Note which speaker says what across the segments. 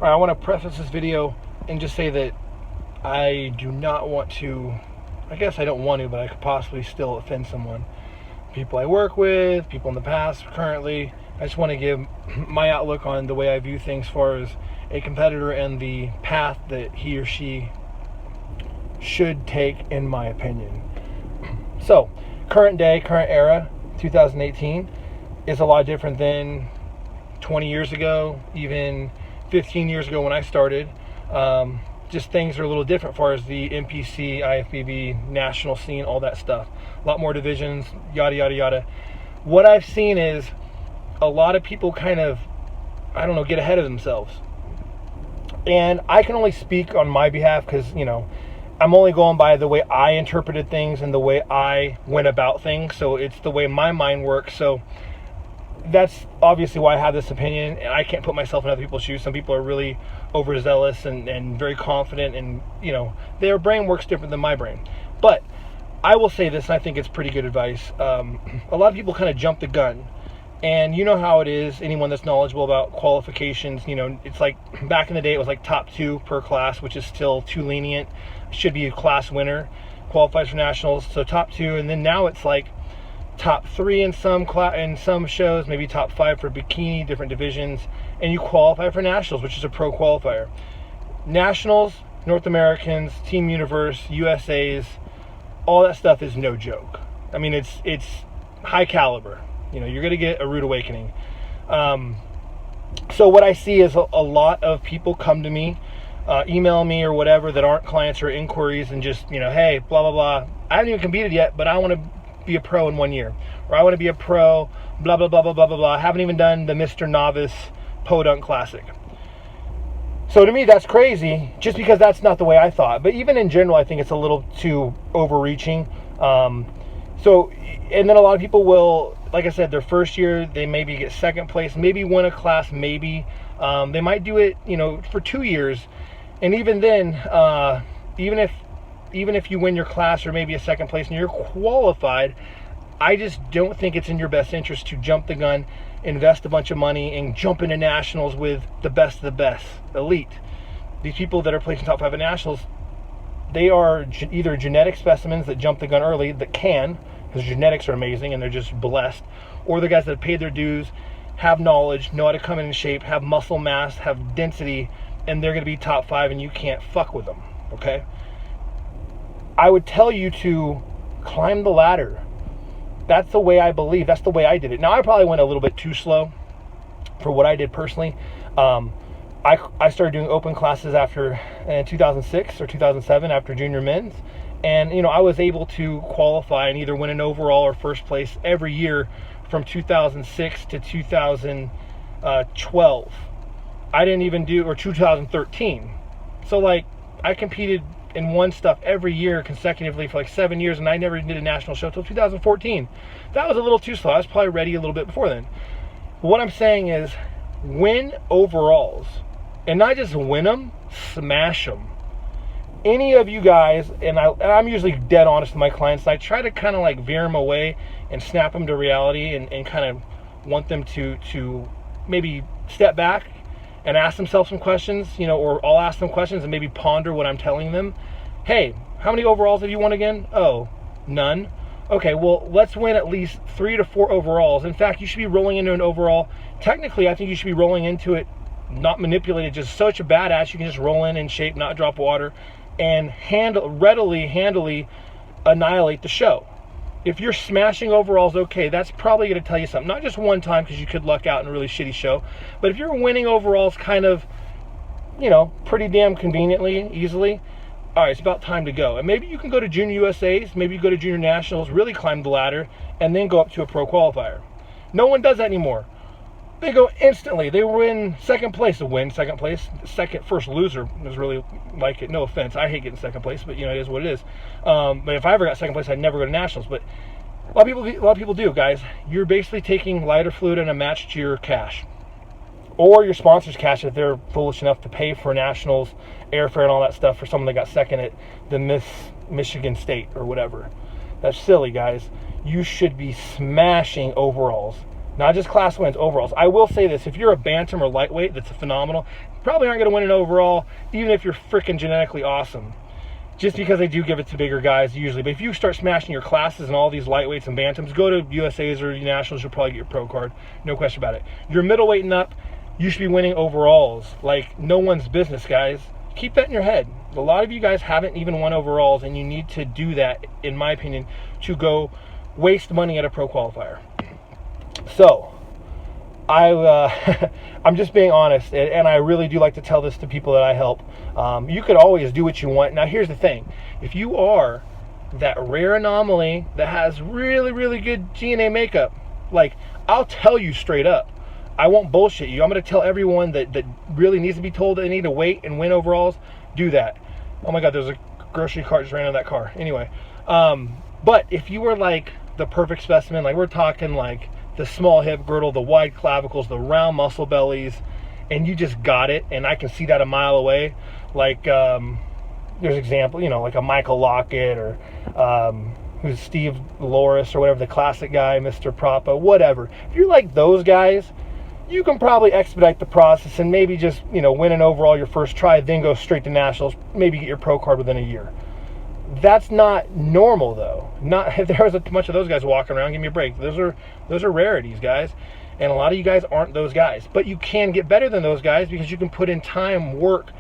Speaker 1: All right, I want to preface this video and just say that I do not want to, I guess I don't want to, but I could possibly still offend someone. People I work with, people in the past, currently. I just want to give my outlook on the way I view things as far as a competitor and the path that he or she should take, in my opinion. So, current day, current era, 2018, is a lot different than 20 years ago, even 15 years ago when I started. Just things are a little different as far as the NPC, IFBB, national scene, all that stuff. A lot more divisions, yada, yada, yada. What I've seen is a lot of people kind of, I don't know, get ahead of themselves. And I can only speak on my behalf because, you know, I'm only going by the way I interpreted things and the way I went about things. So it's the way my mind works. So that's obviously why I have this opinion, and I can't put myself in other people's shoes. Some people are really overzealous and very confident, and, you know, their brain works different than my brain. But I will say this, and I think it's pretty good advice. A lot of people kind of jump the gun. And you know how it is, anyone that's knowledgeable about qualifications, you know, it's like back in the day it was like top 2 per class, which is still too lenient. Should be a class winner, qualifies for nationals, so top 2, and then now it's like top 3 in some shows, maybe top 5 for bikini, different divisions, and you qualify for nationals, which is a pro qualifier. Nationals, North Americans, Team Universe, USAs, all that stuff is no joke. I mean, it's high caliber. You know, you're going to get a rude awakening. So what I see is a lot of people come to me, email me or whatever that aren't clients or inquiries, and just, you know, hey, blah, blah, blah. I haven't even competed yet, but I want to be a pro in 1 year. Or I want to be a pro, blah, blah, blah, blah, blah, blah, blah. I haven't even done the Mr. Novice Podunk Classic. So to me, that's crazy, just because that's not the way I thought. But even in general, I think it's a little too overreaching. And then a lot of people will, like I said, their first year, they maybe get second place, maybe win a class, maybe. They might do it, you know, for 2 years. And even then, even if you win your class or maybe a second place and you're qualified, I just don't think it's in your best interest to jump the gun, invest a bunch of money, and jump into nationals with the best of the best, elite. These people that are placing top 5 at nationals, they are either genetic specimens that jump the gun early, that can, because genetics are amazing and they're just blessed, or the guys that have paid their dues, have knowledge, know how to come in shape, have muscle mass, have density, and they're going to be top 5 and you can't fuck with them, okay? I would tell you to climb the ladder. That's the way I believe. That's the way I did it. Now, I probably went a little bit too slow for what I did personally. I started doing open classes in 2006 or 2007 after junior men's. And, you know, I was able to qualify and either win an overall or first place every year from 2006 to 2012. I didn't even do, or 2013. So, like, I competed and won stuff every year consecutively for like 7 years, and I never did a national show until 2014. That was a little too slow. I was probably ready a little bit before then. But what I'm saying is, win overalls. And not just win them, smash them. Any of you guys, and I'm usually dead honest with my clients, I try to kind of like veer them away and snap them to reality, and kind of want them to maybe step back and ask themselves some questions, you know, or I'll ask them questions and maybe ponder what I'm telling them. Hey, how many overalls have you won again? Oh, none. Okay, well, let's win at least 3 to 4 overalls. In fact, you should be rolling into an overall. Technically, I think you should be rolling into it not manipulated, just such a badass you can just roll in shape, not drop water, and handily annihilate the show. If you're smashing overalls, okay, that's probably going to tell you something. Not just one time, because you could luck out in a really shitty show, but if you're winning overalls kind of, you know, pretty damn conveniently, easily, all right, it's about time to go. And maybe you can go to junior USAs, maybe you go to junior nationals, really climb the ladder, and then go up to a pro qualifier. No one does that anymore. They go instantly. They win second place. To win second place, first loser is really like it. No offense, I hate getting second place, but you know, it is what it is. But if I ever got second place, I'd never go to nationals. But a lot of people do, guys. You're basically taking lighter fluid and a match to your cash, or your sponsor's cash if they're foolish enough to pay for nationals, airfare, and all that stuff for someone that got second at the Miss Michigan State or whatever. That's silly, guys. You should be smashing overalls. Not just class wins, overalls. I will say this, if you're a bantam or lightweight, that's phenomenal. probably aren't going to win an overall, even if you're freaking genetically awesome. Just because they do give it to bigger guys usually. But if you start smashing your classes and all these lightweights and bantams, go to USA's or nationals, you'll probably get your pro card. No question about it. You're middleweight and up, you should be winning overalls. Like, no one's business, guys. Keep that in your head. A lot of you guys haven't even won overalls, and you need to do that, in my opinion, to go waste money at a pro qualifier. So, I'm just being honest, and I really do like to tell this to people that I help. You could always do what you want. Now, here's the thing. If you are that rare anomaly that has really, really good DNA makeup, like, I'll tell you straight up. I won't bullshit you. I'm going to tell everyone that really needs to be told that they need to wait and win overalls. Do that. Oh my God, there's a grocery cart just ran out of that car. Anyway, but if you were like the perfect specimen, like we're talking like the small hip girdle, the wide clavicles, the round muscle bellies, and you just got it, and I can see that a mile away. Like, there's example, you know, like a Michael Lockett or who's Steve Loris or whatever, the classic guy, Mr. Propa, whatever. If you're like those guys, you can probably expedite the process and maybe just, you know, win an overall your first try, then go straight to nationals, maybe get your pro card within a year. That's not normal, though. Not if there's a bunch of those guys walking around. Give me a break. Those are rarities, guys, and a lot of you guys aren't those guys. But you can get better than those guys because you can put in time, work,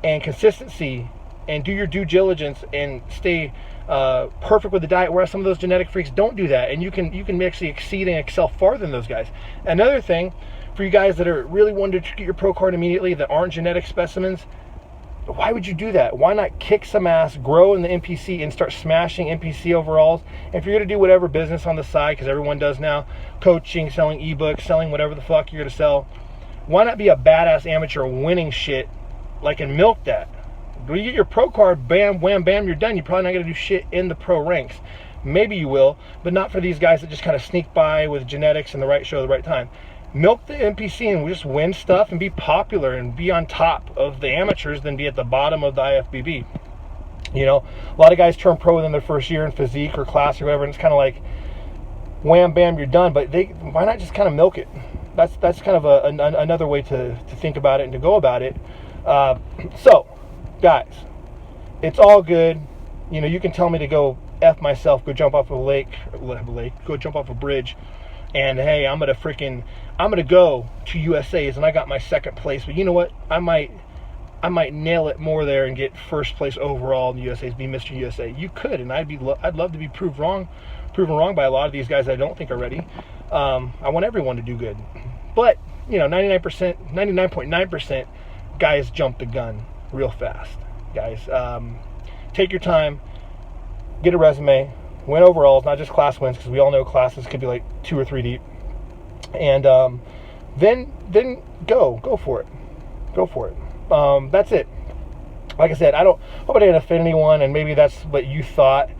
Speaker 1: and consistency, and do your due diligence and stay perfect with the diet. Whereas some of those genetic freaks don't do that, and you can actually exceed and excel farther than those guys. Another thing, for you guys that are really wanting to get your pro card immediately that aren't genetic specimens, why would you do that? Why not kick some ass, grow in the NPC, and start smashing NPC overalls? And if you're going to do whatever business on the side, because everyone does now, coaching, selling ebooks, selling whatever the fuck you're going to sell, why not be a badass amateur winning shit, like, and milk that? When you get your pro card, bam, wham, bam, you're done. You're probably not going to do shit in the pro ranks. Maybe you will, but not for these guys that just kind of sneak by with genetics and the right show at the right time. Milk the NPC and just win stuff and be popular and be on top of the amateurs than be at the bottom of the IFBB. You know, a lot of guys turn pro within their first year in physique or class or whatever, and it's kind of like, wham, bam, you're done. But why not just kind of milk it? That's kind of another way to think about it and to go about it. So, guys, it's all good. You know, you can tell me to go F myself, go jump off a go jump off a bridge, and hey, I'm gonna go to USA's and I got my second place. But you know what? I might nail it more there and get first place overall in the USA's, be Mr. USA. You could, and I'd love to be proven wrong by a lot of these guys I don't think are ready. I want everyone to do good, but you know, 99.9% guys jump the gun real fast. Guys, take your time, get a resume, win overalls, not just class wins, because we all know classes could be like 2 or 3 deep, and then go for it. That's it. Like I said, I hope I didn't offend anyone, and maybe that's what you thought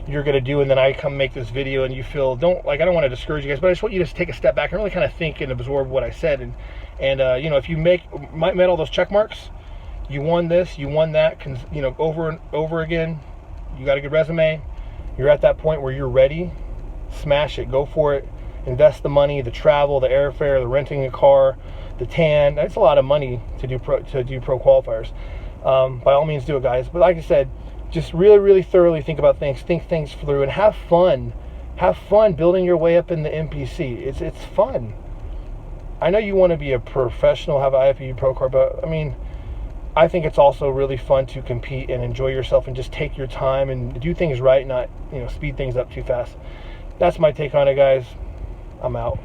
Speaker 1: you're gonna do, and then I come make this video and you feel I don't want to discourage you guys, but I just want you to take a step back and really kind of think and absorb what I said, and you know, if you met all those check marks, you won this, you won that, you know, over and over again, you got a good resume, you're at that point where you're ready, smash it, go for it, invest the money, the travel, the airfare, the renting a car, the tan. That's a lot of money to do pro qualifiers. By all means, do it, guys. But like I said, just really, really thoroughly think about things, think things through, and have fun. Have fun building your way up in the NPC. It's fun. I know you want to be a professional, have an IFBB pro card, but I mean, I think it's also really fun to compete and enjoy yourself and just take your time and do things right, not, you know, speed things up too fast. That's my take on it, guys. I'm out.